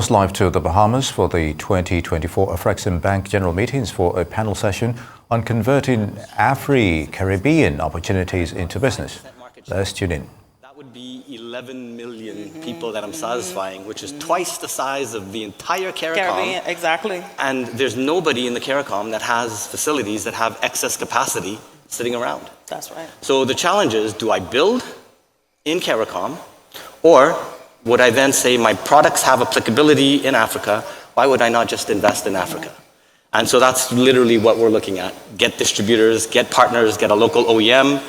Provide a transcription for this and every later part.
us live to the Bahamas for the 2024 Africaribbean Bank General Meetings for a panel session on converting Africaribbean opportunities into business. Let's tune in. That would be 11 million people that I'm satisfying, which is twice the size of the entire Caribbean. Exactly. And there's nobody in the Caribbean that has facilities that have excess capacity sitting around. That's right. So the challenge is, do I build in Caribbean, or would I then say my products have applicability in Africa? Why would I not just invest in Africa? And so that's literally what we're looking at. Get distributors, get partners, get a local OEM,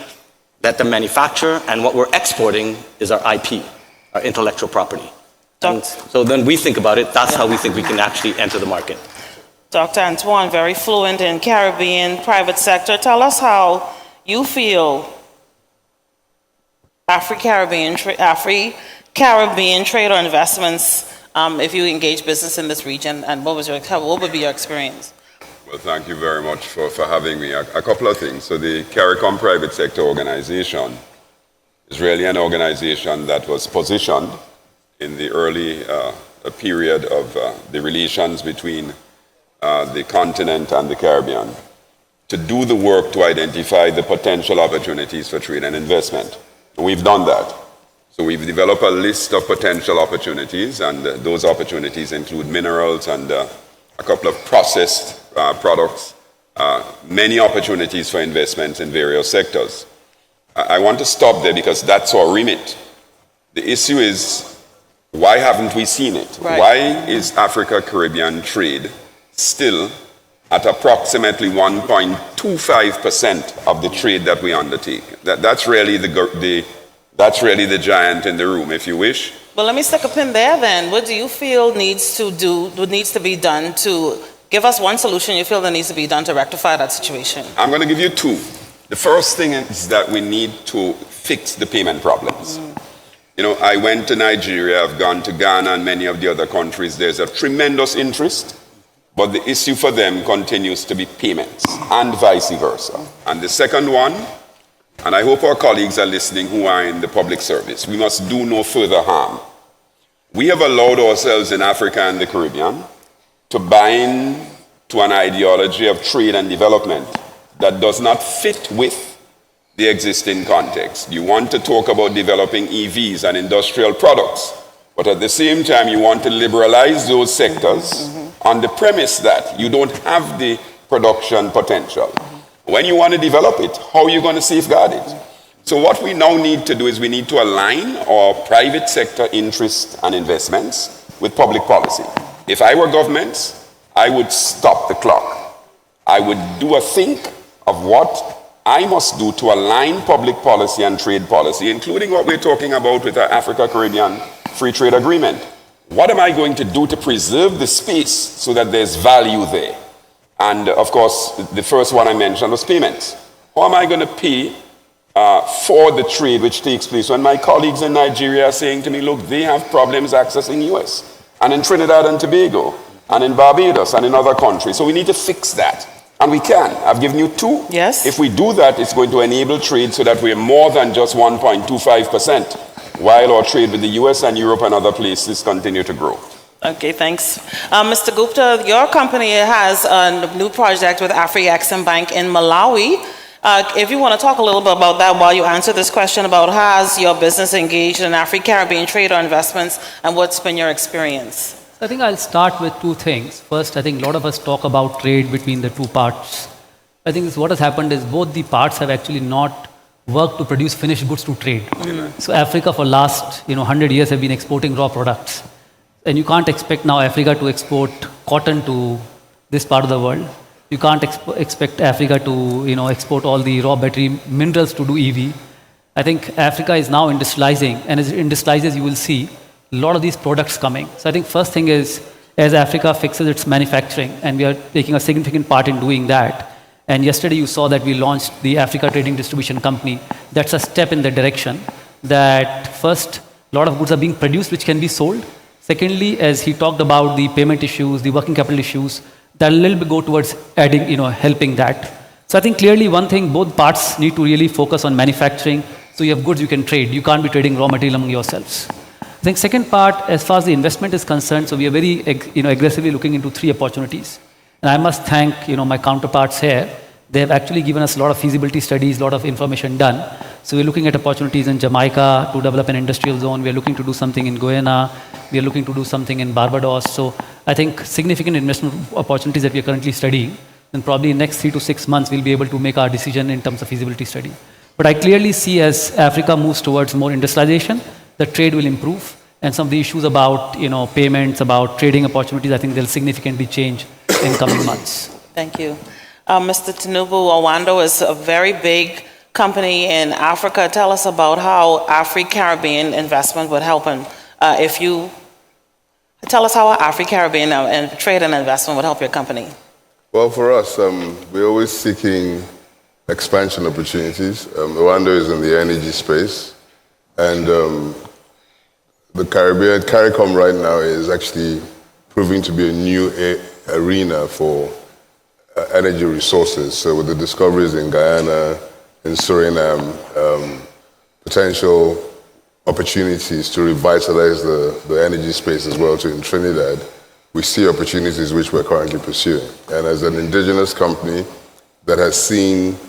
let them manufacture, and what we're exporting is our IP, our intellectual property. And so then we think about it, that's how we think we can actually enter the market. Dr. Antoine, very fluent in Caribbean private sector. Tell us how you feel Africaribbean trade or investments, if you engage business in this region, and what would be your experience? Well, thank you very much for having me. A couple of things. So the CARICOM Private Sector Organization is really an organization that was positioned in the early period of the relations between the continent and the Caribbean to do the work to identify the potential opportunities for trade and investment. We've done that. So we've developed a list of potential opportunities, and those opportunities include minerals and a couple of processed products, many opportunities for investments in various sectors. I want to stop there because that's our remit. The issue is, why haven't we seen it? Right. Why is Africa-Caribbean trade still at approximately 1.25% of the trade that we undertake? That's really that's really the giant in the room, if you wish. Well, let me stick a pin there then. What do you feel needs to be done to give us one solution you feel that needs to be done to rectify that situation? I'm going to give you two. The first thing is that we need to fix the payment problems. You know, I went to Nigeria, I've gone to Ghana and many of the other countries. There's a tremendous interest, but the issue for them continues to be payments and vice versa. And the second one, and I hope our colleagues are listening who are in the public service, we must do no further harm. We have allowed ourselves in Africa and the Caribbean to bind to an ideology of trade and development that does not fit with the existing context. You want to talk about developing EVs and industrial products, but at the same time you want to liberalize those sectors on the premise that you don't have the production potential. When you want to develop it, how are you going to safeguard it? So what we now need to do is we need to align our private sector interests and investments with public policy. If I were governments, I would stop the clock. I would do a think of what I must do to align public policy and trade policy, including what we're talking about with the Africa-Caribbean Free Trade Agreement. What am I going to do to preserve the space so that there's value there? And of course, the first one I mentioned was payments. How am I going to pay for the trade which takes place when my colleagues in Nigeria are saying to me, look, they have problems accessing US, and in Trinidad and Tobago, and in Barbados, and in other countries. So we need to fix that. And we can. I've given you two. Yes. If we do that, it's going to enable trade so that we're more than just 1.25%, while our trade with the US and Europe and other places continue to grow. Okay, thanks. Mr. Gupta, your company has a new project with Africaribbean Bank in Malawi. If you want to talk a little bit about that while you answer this question about has your business engaged in Africaribbean trade or investments, and what's been your experience? I think I'll start with two things. First, I think a lot of us talk about trade between the two parts. I think what has happened is both the parts have actually not worked to produce finished goods to trade. So Africa for last 100 years have been exporting raw products. And you can't expect now Africa to export cotton to this part of the world. You can't expect Africa to export all the raw battery minerals to do EV. I think Africa is now industrializing, and as it industrializes, you will see a lot of these products coming. So I think first thing is, as Africa fixes its manufacturing, and we are taking a significant part in doing that. And yesterday you saw that we launched the Africa Trading Distribution Company. That's a step in the direction that first, a lot of goods are being produced which can be sold. Secondly, as he talked about the payment issues, the working capital issues, that a little bit go towards adding, helping that. So I think clearly one thing, both parts need to really focus on manufacturing. So you have goods you can trade. You can't be trading raw material among yourselves. I think second part, as far as the investment is concerned, so we are very aggressively looking into 3 opportunities. And I must thank my counterparts here. They have actually given us a lot of feasibility studies, a lot of information done. So we're looking at opportunities in Jamaica to develop an industrial zone. We're looking to do something in Guyana. We're looking to do something in Barbados. So I think significant investment opportunities that we are currently studying. And probably in the next 3 to 6 months, we'll be able to make our decision in terms of feasibility study. But I clearly see as Africa moves towards more industrialization, the trade will improve. And some of the issues about payments, about trading opportunities, I think they'll significantly change in coming months. Thank you. Mr. Tinubu, Owando is a very big company in Africa. Tell us about how Africaribbean investment would help, and tell us how Africaribbean and trade and investment would help your company. Well, for us, we're always seeking expansion opportunities. Owando is in the energy space, and the Caribbean, CARICOM right now is actually proving to be a new arena for energy resources. So with the discoveries in Guyana, in Suriname, potential opportunities to revitalize the energy space as well too in Trinidad, we see opportunities which we're currently pursuing. And as an indigenous company that has seen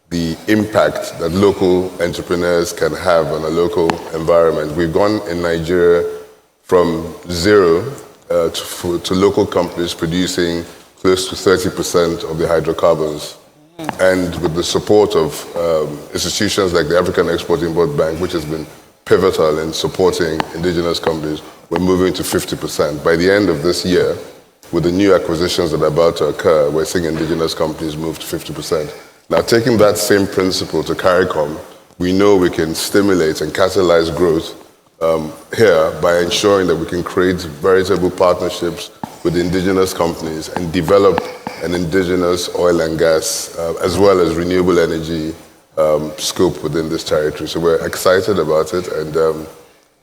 the impact that local entrepreneurs can have on a local environment, we've gone in Nigeria from zero to local companies producing close to 30% of the hydrocarbons. And with the support of institutions like the African Export-Import Bank, which has been pivotal in supporting indigenous companies, we're moving to 50%. By the end of this year, with the new acquisitions that are about to occur, we're seeing indigenous companies move to 50%. Now, taking that same principle to CARICOM, we know we can stimulate and catalyze growth here by ensuring that we can create veritable partnerships with indigenous companies and develop an indigenous oil and gas as well as renewable energy scope within this territory. So we're excited about it, and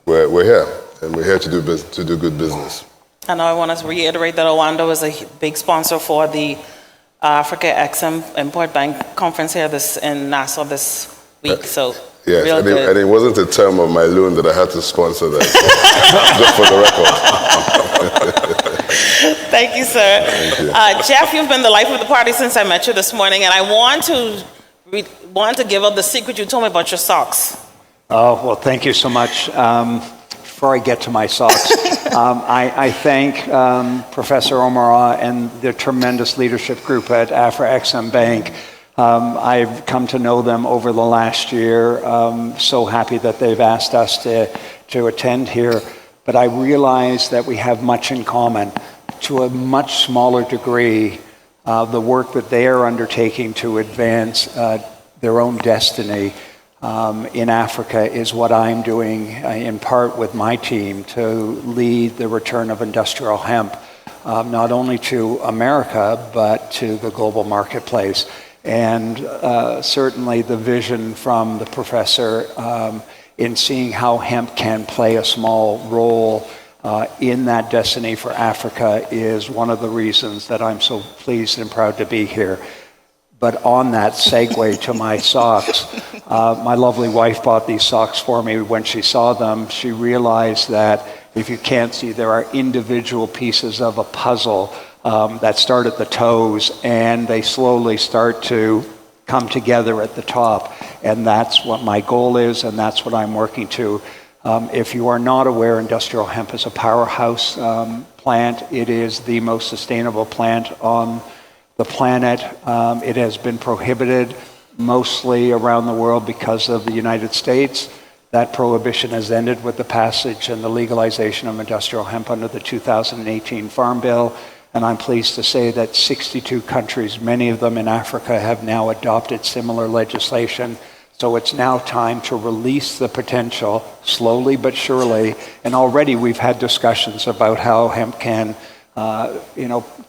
we're here, and we're here to do good business. And I want to reiterate that Owando is a big sponsor for the Africa Export Bank conference here in Nassau this week. So yes, real and good. It wasn't a term of my loan that I had to sponsor that, just for the record. Thank you, sir. Thank you. Jeff, you've been the life of the party since I met you this morning, and I want to give up the secret you told me about your socks. Oh, well, thank you so much. Before I get to my socks, I thank Professor Omara and the tremendous leadership group at Africaribbean Bank. I've come to know them over the last year. So happy that they've asked us to attend here. But I realize that we have much in common. To a much smaller degree, the work that they are undertaking to advance their own destiny in Africa is what I'm doing in part with my team to lead the return of industrial hemp, not only to America, but to the global marketplace. And certainly the vision from the professor in seeing how hemp can play a small role in that destiny for Africa is one of the reasons that I'm so pleased and proud to be here. But on that segue to my socks, my lovely wife bought these socks for me. When she saw them, she realized that if you can't see, there are individual pieces of a puzzle that start at the toes, and they slowly start to come together at the top. And that's what my goal is, and that's what I'm working to. If you are not aware, industrial hemp is a powerhouse plant. It is the most sustainable plant on the planet. It has been prohibited mostly around the world because of the United States. That prohibition has ended with the passage and the legalization of industrial hemp under the 2018 Farm Bill. And I'm pleased to say that 62 countries, many of them in Africa, have now adopted similar legislation. So it's now time to release the potential, slowly but surely. And already we've had discussions about how hemp can,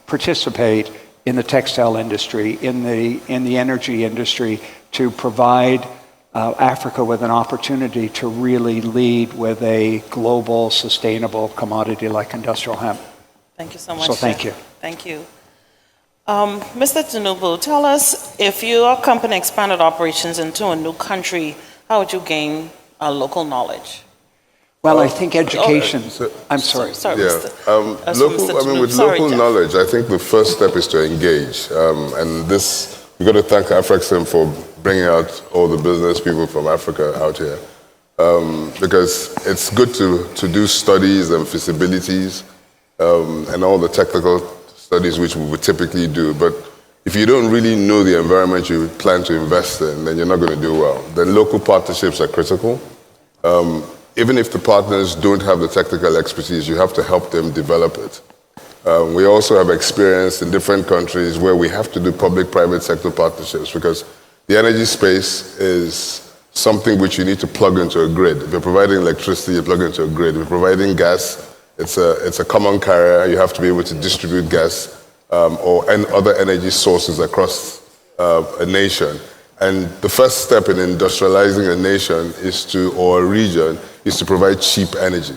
participate in the textile industry, in the energy industry, to provide Africa with an opportunity to really lead with a global, sustainable commodity like industrial hemp. Thank you so much. So thank you. Thank you. Mr. Tinubu, tell us, if your company expanded operations into a new country, how would you gain local knowledge? Well, I think education. I'm sorry. Sorry, Yeah, Mr. local. I mean, with Sorry, local Jeff. knowledge, I think the first step is to engage, and this we've got to thank Africaribbean for bringing out all the business people from Africa out here, because it's good to do studies and feasibilities and all the technical studies which we would typically do, but if you don't really know the environment you plan to invest in, then you're not going to do well. The local partnerships are critical. Even if the partners don't have the technical expertise, you have to help them develop it. We also have experience in different countries where we have to do public-private sector partnerships because the energy space is something which you need to plug into a grid. If you're providing electricity, you plug into a grid. If you're providing gas, it's a common carrier. You have to be able to distribute gas and other energy sources across a nation. And the first step in industrializing a nation or a region is to provide cheap energy.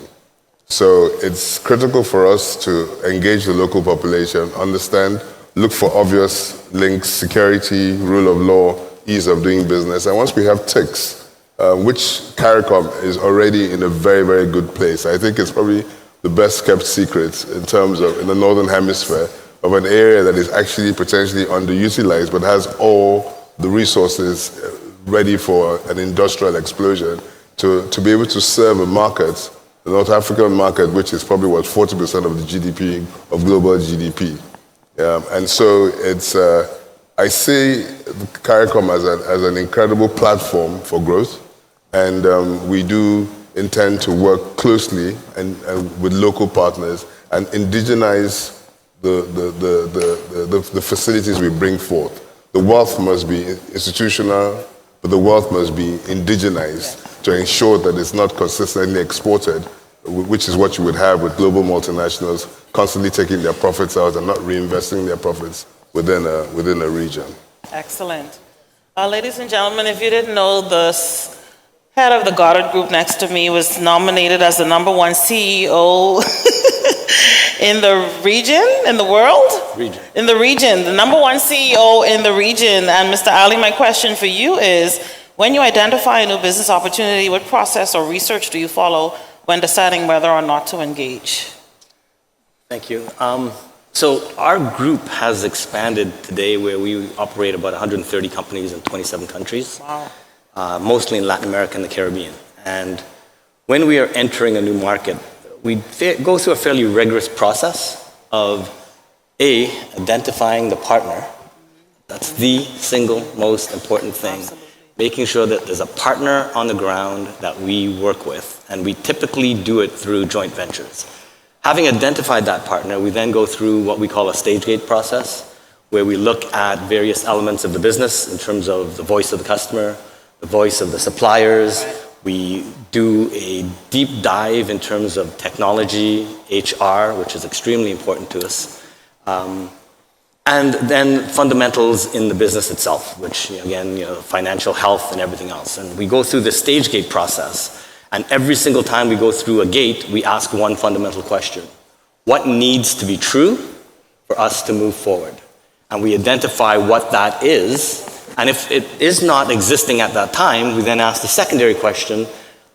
So it's critical for us to engage the local population, understand, look for obvious links, security, rule of law, ease of doing business. And once we have ticks, which CARICOM is already in a very, very good place. I think it's probably the best kept secret in terms of, in the Northern Hemisphere, of an area that is actually potentially underutilized but has all the resources ready for an industrial explosion to be able to serve a market, the North African market, which is probably, 40% of the GDP, of global GDP. And so it's, I see CARICOM as an incredible platform for growth, and we do intend to work closely and with local partners and indigenize the facilities we bring forth. The wealth must be institutional, but the wealth must be indigenized to ensure that it's not consistently exported, which is what you would have with global multinationals constantly taking their profits out and not reinvesting their profits within a region. Excellent. Ladies and gentlemen, if you didn't know, the head of the Goddard Group next to me was nominated as the #1 CEO in the region, in the world? In the region, the #1 CEO in the region. And Mr. Ali, my question for you is, when you identify a new business opportunity, what process or research do you follow when deciding whether or not to engage? Thank you. So our group has expanded today where we operate about 130 companies in 27 countries, mostly in Latin America and the Caribbean. And when we are entering a new market, we go through a fairly rigorous process of identifying the partner. That's the single most important thing. Absolutely. Making sure that there's a partner on the ground that we work with, and we typically do it through joint ventures. Having identified that partner, we then go through what we call a stage gate process, where we look at various elements of the business in terms of the voice of the customer, the voice of the suppliers. We do a deep dive in terms of technology, HR, which is extremely important to us, and then fundamentals in the business itself, which again, financial health and everything else. And we go through the stage gate process, and every single time we go through a gate, we ask one fundamental question: what needs to be true for us to move forward? And we identify what that is. And if it is not existing at that time, we then ask the secondary question: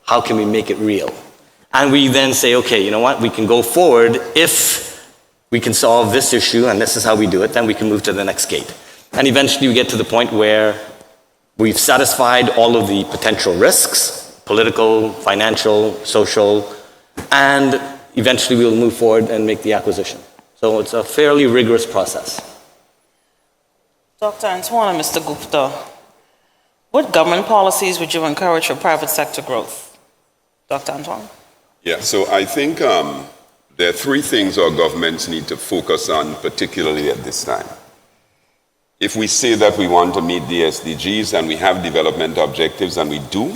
how can we make it real? And we then say, okay, you know what, we can go forward. If we can solve this issue, and this is how we do it, then we can move to the next gate. And eventually we get to the point where we've satisfied all of the potential risks, political, financial, social, and eventually we'll move forward and make the acquisition. So it's a fairly rigorous process. Dr. Antoine and Mr. Gupta, what government policies would you encourage for private sector growth? Dr. Antoine? Yeah, so I think there are three things our governments need to focus on, particularly at this time. If we say that we want to meet the SDGs and we have development objectives, and we do,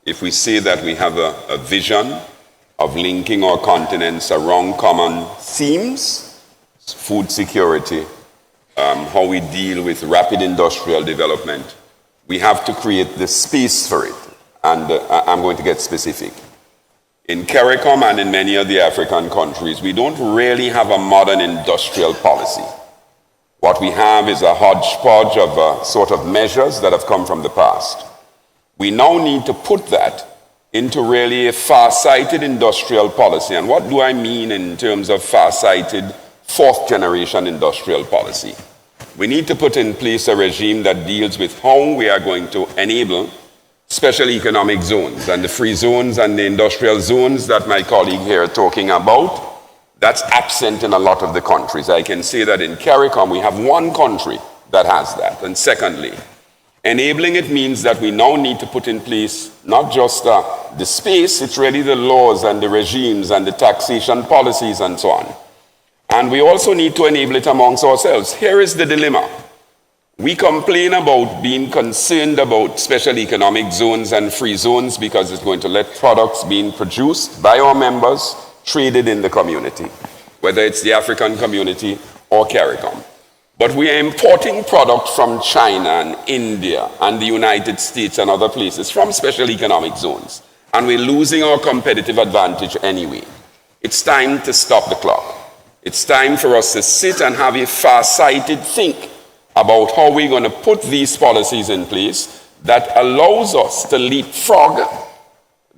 if we say that we have a vision of linking our continents around common themes, food security, how we deal with rapid industrial development, we have to create the space for it. And I'm going to get specific. In CARICOM and in many of the African countries, we don't really have a modern industrial policy. What we have is a hodgepodge of sort of measures that have come from the past. We now need to put that into really a far-sighted industrial policy. And what do I mean in terms of far-sighted fourth-generation industrial policy? We need to put in place a regime that deals with how we are going to enable special economic zones and the free zones and the industrial zones that my colleague here is talking about. That's absent in a lot of the countries. I can say that in CARICOM we have one country that has that. And secondly, enabling it means that we now need to put in place not just the space, it's really the laws and the regimes and the taxation policies and so on. And we also need to enable it amongst ourselves. Here is the dilemma. We complain about being concerned about special economic zones and free zones because it's going to let products being produced by our members traded in the community, whether it's the African community or CARICOM. But we are importing products from China and India and the United States and other places from special economic zones. And we're losing our competitive advantage anyway. It's time to stop the clock. It's time for us to sit and have a far-sighted think about how we're going to put these policies in place that allows us to leapfrog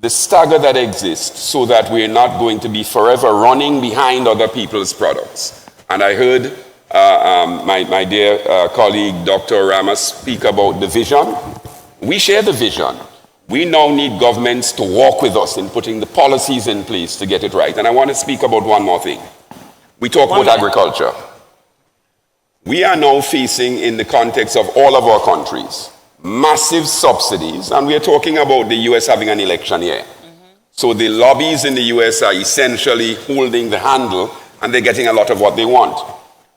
the stagger that exists so that we're not going to be forever running behind other people's products. And I heard my dear colleague, Dr. Ramos, speak about the vision. We share the vision. We now need governments to walk with us in putting the policies in place to get it right. And I want to speak about one more thing. We talk about agriculture. We are now facing, in the context of all of our countries, massive subsidies, and we are talking about the US having an election year. So the lobbies in the US are essentially holding the handle, and they're getting a lot of what they want.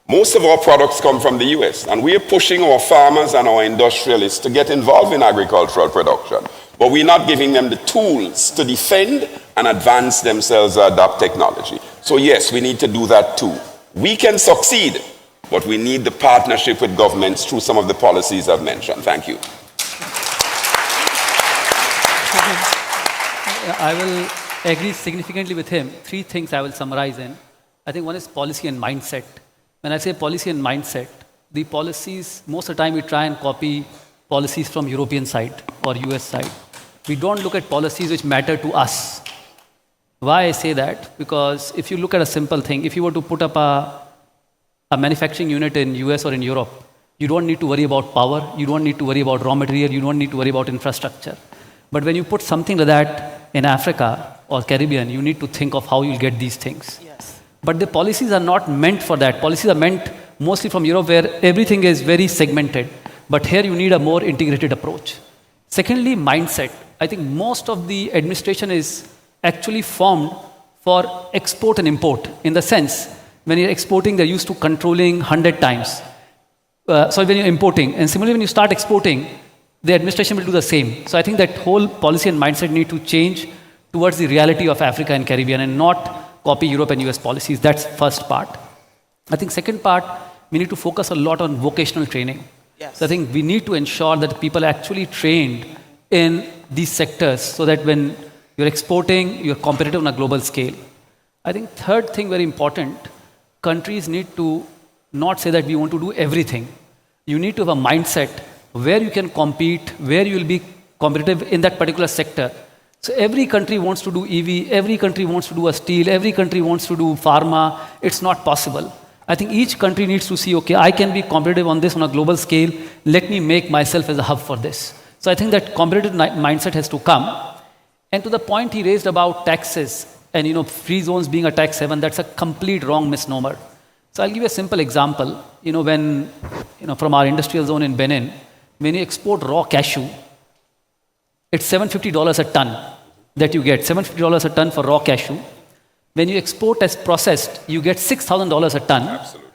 Most of our products come from the US, and we are pushing our farmers and our industrialists to get involved in agricultural production. But we're not giving them the tools to defend and advance themselves or adopt technology. So yes, we need to do that too. We can succeed, but we need the partnership with governments through some of the policies I've mentioned. Thank you. I will agree significantly with him. Three things I will summarize in. I think one is policy and mindset. When I say policy and mindset, the policies, most of the time we try and copy policies from European side or US side. We don't look at policies which matter to us. Why I say that? Because if you look at a simple thing, if you were to put up a manufacturing unit in US or in Europe, you don't need to worry about power, you don't need to worry about raw material, you don't need to worry about infrastructure. But when you put something like that in Africa or Caribbean, you need to think of how you'll get these things. Yes. But the policies are not meant for that. Policies are meant mostly from Europe where everything is very segmented. But here you need a more integrated approach. Secondly, mindset. I think most of the administration is actually formed for export and import. In the sense, when you're exporting, they're used to controlling 100 times. When you're importing. And similarly, when you start exporting, the administration will do the same. So I think that whole policy and mindset need to change towards the reality of Africa and Caribbean and not copy Europe and US policies. That's first part. I think second part, we need to focus a lot on vocational training. Yes. So I think we need to ensure that people are actually trained in these sectors so that when you're exporting, you're competitive on a global scale. I think third thing very important, countries need to not say that we want to do everything. You need to have a mindset where you can compete, where you will be competitive in that particular sector. So every country wants to do EV, every country wants to do a steel, every country wants to do pharma. It's not possible. I think each country needs to see, okay, I can be competitive on this on a global scale. Let me make myself as a hub for this. So I think that competitive mindset has to come. And to the point he raised about taxes and free zones being a tax haven, that's a complete wrong misnomer. So I'll give you a simple example. When from our industrial zone in Benin, when you export raw cashew, it's $750 a ton that you get, $750 a ton for raw cashew. When you export as processed, you get $6,000 a ton. Absolutely.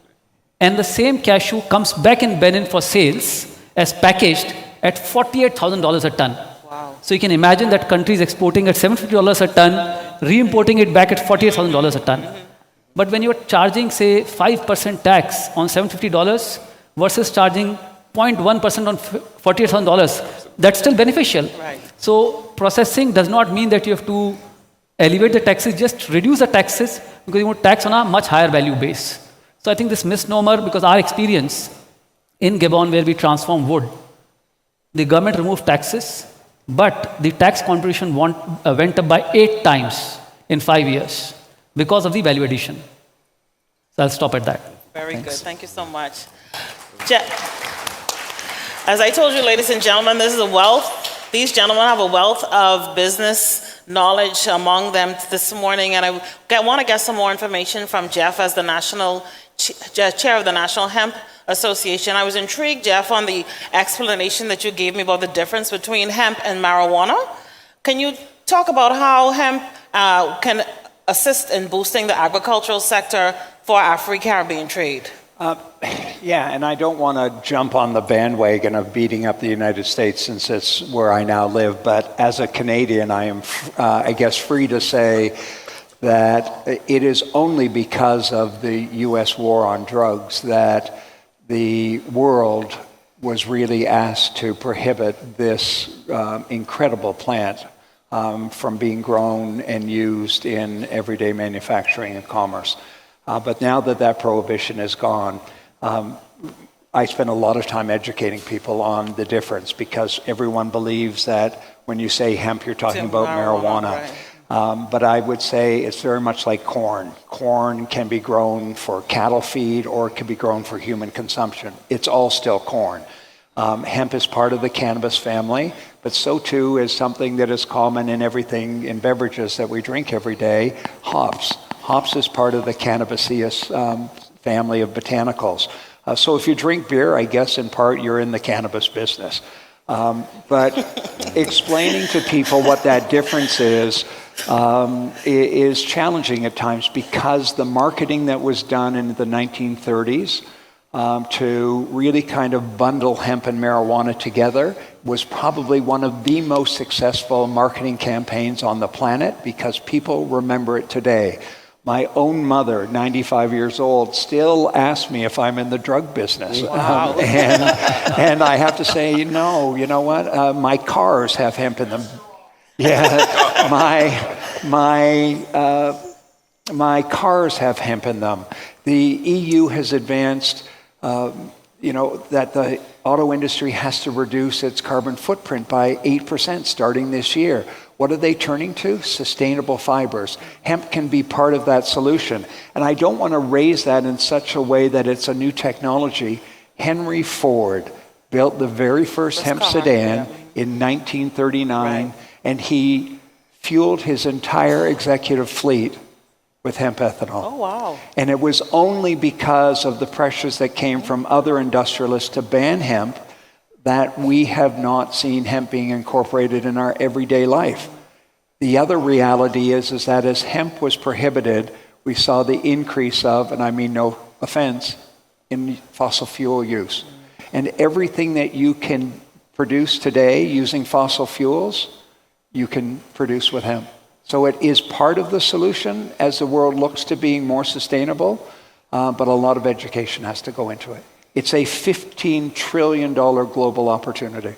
And the same cashew comes back in Benin for sales as packaged at $48,000 a ton. Wow. So you can imagine that countries exporting at $750 a ton, re-importing it back at $48,000 a ton. But when you're charging, say, 5% tax on $750 versus charging 0.1% on $48,000, that's still beneficial. Right. So processing does not mean that you have to elevate the taxes, just reduce the taxes because you want tax on a much higher value base. So I think this misnomer, because our experience in Gabon where we transform wood, the government removed taxes, but the tax contribution went up by 8 times in 5 years because of the value addition. So I'll stop at that. Very Thanks. good. Thank you so much. As I told you, ladies and gentlemen, this is a wealth. These gentlemen have a wealth of business knowledge among them this morning, and I want to get some more information from Jeff as the chair of the National Hemp Association. I was intrigued, Jeff, on the explanation that you gave me about the difference between hemp and marijuana. Can you talk about how hemp can assist in boosting the agricultural sector for African-Caribbean trade? Yeah, and I don't want to jump on the bandwagon of beating up the United States since it's where I now live, but as a Canadian, I am, I guess, free to say that it is only because of the U.S. war on drugs that the world was really asked to prohibit this incredible plant from being grown and used in everyday manufacturing and commerce. But now that that prohibition is gone, I spend a lot of time educating people on the difference because everyone believes that when you say hemp, you're talking about marijuana. Right. But I would say it's very much like corn. Corn can be grown for cattle feed or it can be grown for human consumption. It's all still corn. Hemp is part of the cannabis family, but so too is something that is common in everything in beverages that we drink every day, hops. Hops is part of the cannabiceous family of botanicals. So if you drink beer, I guess in part you're in the cannabis business. But explaining to people what that difference is challenging at times because the marketing that was done in the 1930s to really kind of bundle hemp and marijuana together was probably one of the most successful marketing campaigns on the planet because people remember it today. My own mother, 95 years old, still asks me if I'm in the drug business. Wow. And I have to say, no, you know what? My cars have hemp in them. Yeah, my cars have hemp in them. The EU has advanced, that the auto industry has to reduce its carbon footprint by 8% starting this year. What are they turning to? Sustainable fibers. Hemp can be part of that solution. And I don't want to raise that in such a way that it's a new technology. Henry Ford built the very first hemp sedan in 1939, right. And he fueled his entire executive fleet with hemp ethanol. Oh, wow. And it was only because of the pressures that came from other industrialists to ban hemp that we have not seen hemp being incorporated in our everyday life. The other reality is that as hemp was prohibited, we saw the increase of, and I mean no offense, in fossil fuel use. And everything that you can produce today using fossil fuels, you can produce with hemp. So it is part of the solution as the world looks to being more sustainable, but a lot of education has to go into it. It's a $15 trillion global opportunity. Nice.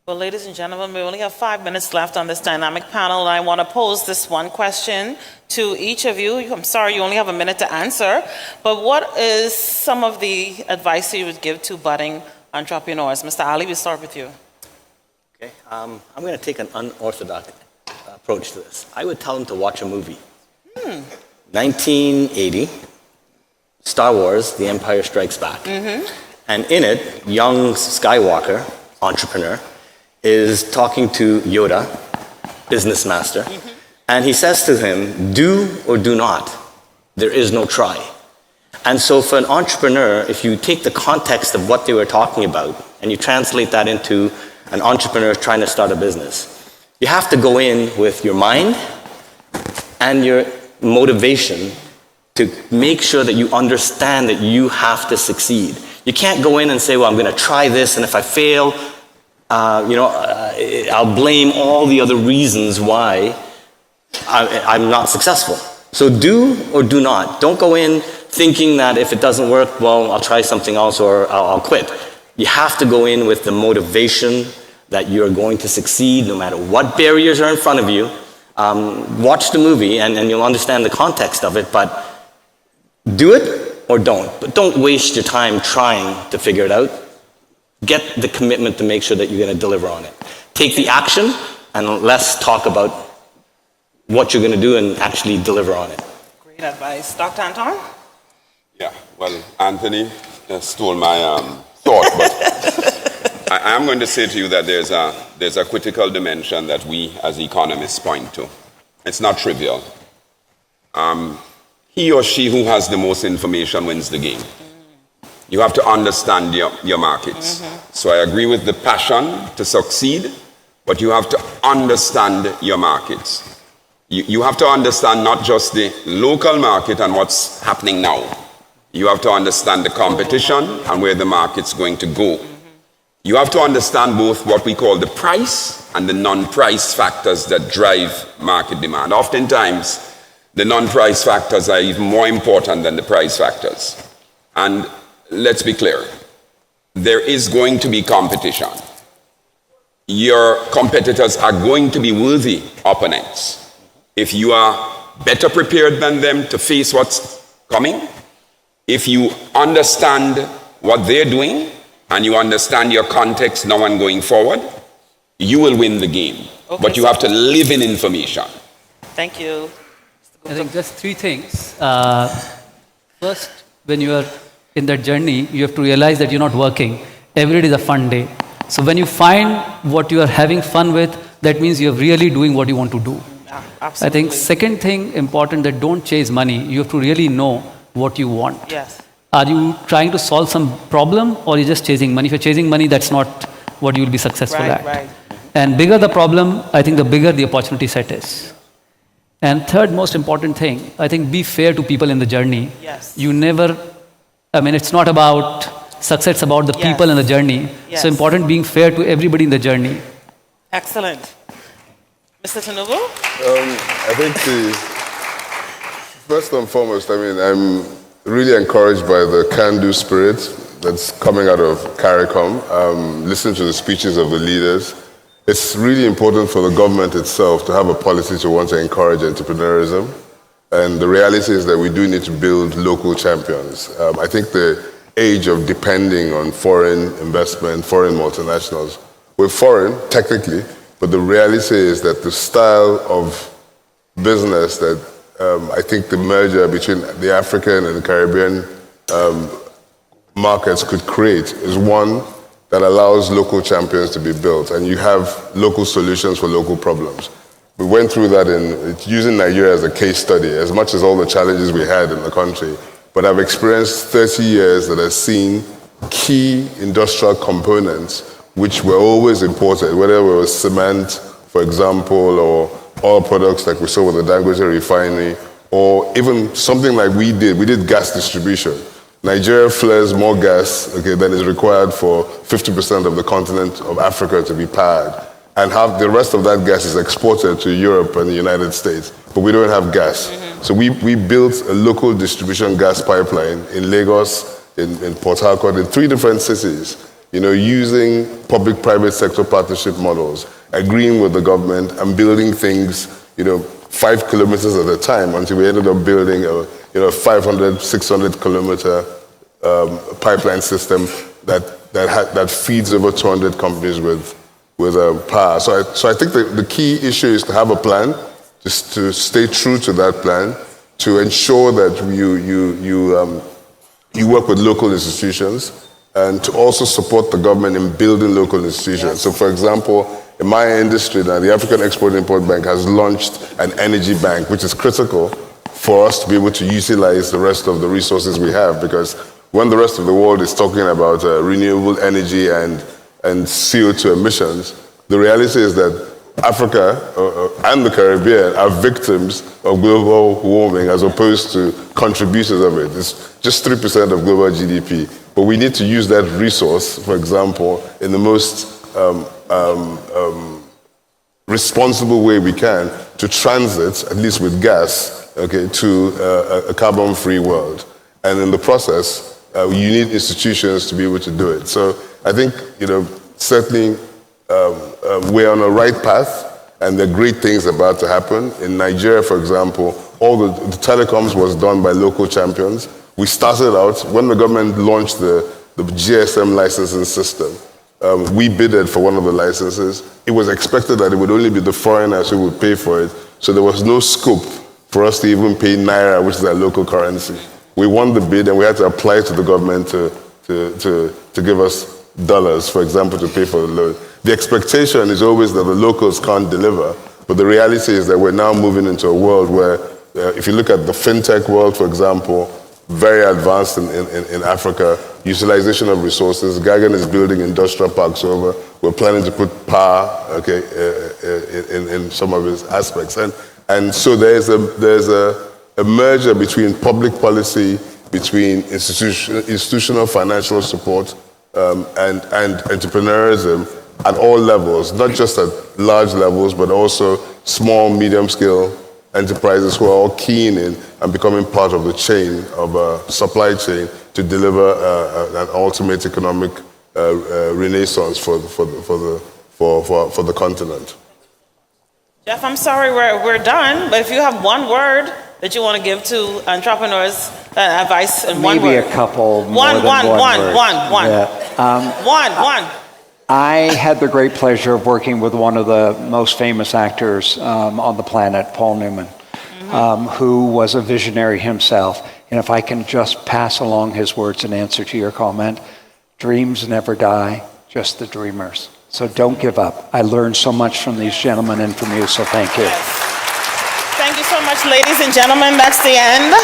Well, ladies and gentlemen, we only have 5 minutes left on this dynamic panel, and I want to pose this one question to each of you. I'm sorry, you only have a minute to answer, but what is some of the advice you would give to budding entrepreneurs? Mr. Ali, we'll start with you. Okay, I'm going to take an unorthodox approach to this. I would tell them to watch a movie. 1980. Star Wars, The Empire Strikes Back. Mm-hmm. And in it, young Skywalker, entrepreneur, is talking to Yoda, business master, and he says to him, do or do not. There is no try. And so for an entrepreneur, if you take the context of what they were talking about and you translate that into an entrepreneur trying to start a business, you have to go in with your mind and your motivation to make sure that you understand that you have to succeed. You can't go in and say, well, I'm going to try this, and if I fail, I'll blame all the other reasons why I'm not successful. So do or do not. Don't go in thinking that if it doesn't work, well, I'll try something else or I'll quit. You have to go in with the motivation that you're going to succeed no matter what barriers are in front of you. Watch the movie and you'll understand the context of it, but do it or don't. But don't waste your time trying to figure it out. Get the commitment to make sure that you're going to deliver on it. take the action and less talk about what you're going to do and actually deliver on it. Great advice. Dr. Anton? Yeah, well, Anthony stole my thought, but I am going to say to you that there's a critical dimension that we as economists point to. It's not trivial. He or she who has the most information wins the game. You have to understand your markets. So I agree with the passion to succeed, but you have to understand your markets. You have to understand not just the local market and what's happening now. You have to understand the competition and where the market's going to go. You have to understand both what we call the price and the non-price factors that drive market demand. Oftentimes, the non-price factors are even more important than the price factors. And let's be clear, there is going to be competition. Your competitors are going to be worthy opponents. If you are better prepared than them to face what's coming, if you understand what they're doing and you understand your context now and going forward, you will win the game. Okay, but you have to live in information. Thank you. I think just three things. First, when you are in that journey, you have to realize that you're not working. Every day is a fun day. So when you find what you are having fun with, that means you're really doing what you want to do. Yeah, absolutely. I think second thing important, that don't chase money. You have to really know what you want. Yes. Are you trying to solve some problem, or you're just chasing money? If you're chasing money, that's not what you will be successful at. Right. And bigger the problem, I think the bigger the opportunity set is. And third most important thing, I think be fair to people in the journey. Yes. You never, it's not about success, it's about the people in the journey. Yes. So important being fair to everybody in the journey. Excellent. Mr. Tinubu? I think first and foremost, I'm really encouraged by the can-do spirit that's coming out of CARICOM. Listening to the speeches of the leaders, it's really important for the government itself to have a policy to want to encourage entrepreneurism. And the reality is that we do need to build local champions. I think the age of depending on foreign investment, foreign multinationals, we're foreign, technically, but the reality is that the style of business that I think the merger between the African and the Caribbean markets could create is one that allows local champions to be built, and you have local solutions for local problems. We went through that in using Nigeria as a case study, as much as all the challenges we had in the country. But I've experienced 30 years that have seen key industrial components which were always imported, whether it was cement, for example, or oil products like we saw with the Dangote refinery, or even something like we did gas distribution. Nigeria flares more gas than is required for 50% of the continent of Africa to be powered. And the rest of that gas is exported to Europe and the United States, but we don't have gas. So we built a local distribution gas pipeline in Lagos, in Port Harcourt, in 3 different cities, using public-private sector partnership models, agreeing with the government and building things, 5 kilometers at a time until we ended up building a 500, 600 kilometer pipeline system that feeds over 200 companies with power. So I think the key issue is to have a plan, just to stay true to that plan, to ensure that you work with local institutions, and to also support the government in building local institutions. Yes. So for example, in my industry now, the African Export-Import Bank has launched an energy bank, which is critical for us to be able to utilize the rest of the resources we have, because when the rest of the world is talking about renewable energy and CO2 emissions, the reality is that Africa and the Caribbean are victims of global warming as opposed to contributors of it. It's just 3% of global GDP. But we need to use that resource, for example, in the most responsible way we can to transit, at least with gas, to a carbon-free world. And in the process, you need institutions to be able to do it. So I think, certainly we're on the right path, and there are great things about to happen. In Nigeria, for example, all the telecoms was done by local champions. We started out, when the government launched the GSM licensing system, we bidded for one of the licenses. It was expected that it would only be the foreigners who would pay for it, so there was no scope for us to even pay Naira, which is our local currency. We won the bid and we had to apply to the government to give us dollars, for example, to pay for the loan. The expectation is always that the locals can't deliver, but the reality is that we're now moving into a world where, if you look at the fintech world, for example, very advanced in Africa, utilization of resources. Gagan is building industrial parks over. We're planning to put power, in some of its aspects. And so there's a merger between public policy, between institutional financial support, and entrepreneurism at all levels, not just at large levels, but also small, medium-scale enterprises who are all keen in and becoming part of the chain, of a supply chain, to deliver an ultimate economic renaissance for the continent. Jeff, I'm sorry we're done, but if you have one word that you want to give to entrepreneurs, advice in one word. Maybe a couple more One. than one word. Yeah. One. I had the great pleasure of working with one of the most famous actors on the planet, Paul Newman, who was a visionary himself. And if I can just pass along his words in answer to your comment, dreams never die, just the dreamers. So don't give up. I learned so much from these gentlemen and from you, so thank you. Yes. Thank you so much, ladies and gentlemen. That's the end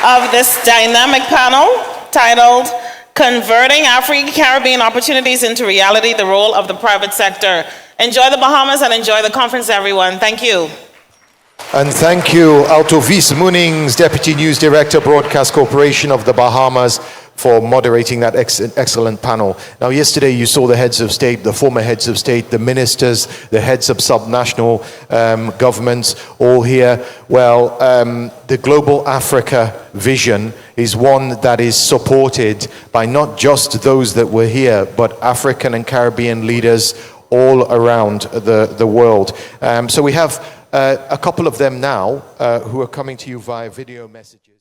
of this dynamic panel titled Converting African-Caribbean Opportunities into Reality, the Role of the Private Sector. Enjoy the Bahamas and enjoy the conference, everyone. Thank you. And thank you, Altovis Munings, Deputy News Director, Broadcast Corporation of the Bahamas, for moderating that excellent panel. Now, yesterday you saw the heads of state, the former heads of state, the ministers, the heads of subnational governments, all here. Well, the Global Africa vision is one that is supported by not just those that were here, but African and Caribbean leaders all around the world. So we have a couple of them now who are coming to you via video messages.